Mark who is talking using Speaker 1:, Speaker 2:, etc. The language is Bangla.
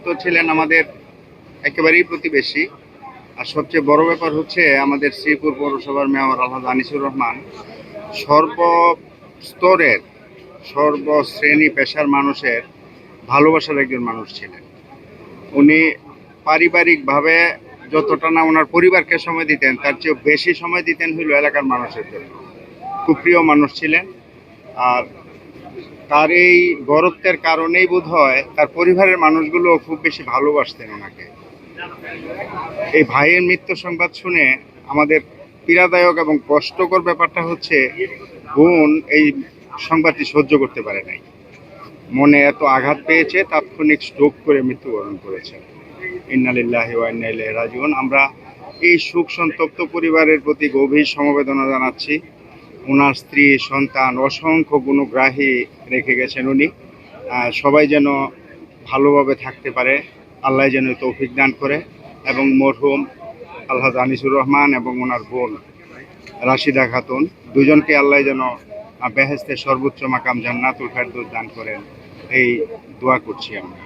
Speaker 1: তো ছিলেন আমাদের একেবারেই প্রতিবেশী। আর সবচেয়ে বড় ব্যাপার হচ্ছে আমাদের শ্রীপুর পৌরসভার মেয়র আলহাজ আনিসুর রহমান সর্বস্তরের সর্বশ্রেণী পেশার মানুষের ভালোবাসার একজন মানুষ ছিলেন। উনি পারিবারিকভাবে যতটা না ওনার পরিবারকে সময় দিতেন তার চেয়েও বেশি সময় দিতেন হইল এলাকার মানুষের জন্য। খুব প্রিয় মানুষ ছিলেন। আর তার এই বরত্বের কারণেই বোধ হয় তার পরিবারের মানুষগুলো খুব বেশি ভালোবাসতেন ওনাকে। এই ভাইয়ের মৃত্যু সংবাদ শুনে আমাদের পীড়াদায়ক এবং কষ্টকর ব্যাপারটা হচ্ছে বোন এই সংবাদটি সহ্য করতে পারে নাই। মনে এত আঘাত পেয়েছে, তাৎক্ষণিক স্ট্রোক করে মৃত্যুবরণ করেছে। ইন্না লিল্লাহি ওয়া ইন্না ইলাইহি রাজিউন। আমরা এই শোক সন্তপ্ত পরিবারের প্রতি গভীর সমবেদনা জানাচ্ছি। ওনার স্ত্রী, সন্তান, অসংখ্য গুণগ্রাহী রেখে গেছেন উনি। সবাই যেন ভালোভাবে থাকতে পারে, আল্লাহ যেন তৌফিক দান করে, এবং মরহুম আলহাজ আনিসুর রহমান এবং ওনার বোন রাশিদা খাতুন দুজনকে আল্লাহ যেন বেহেশতের সর্বোচ্চ মাকাম জান্নাতুল ফেরদৌস দান করেন, এই দোয়া করছি আমরা।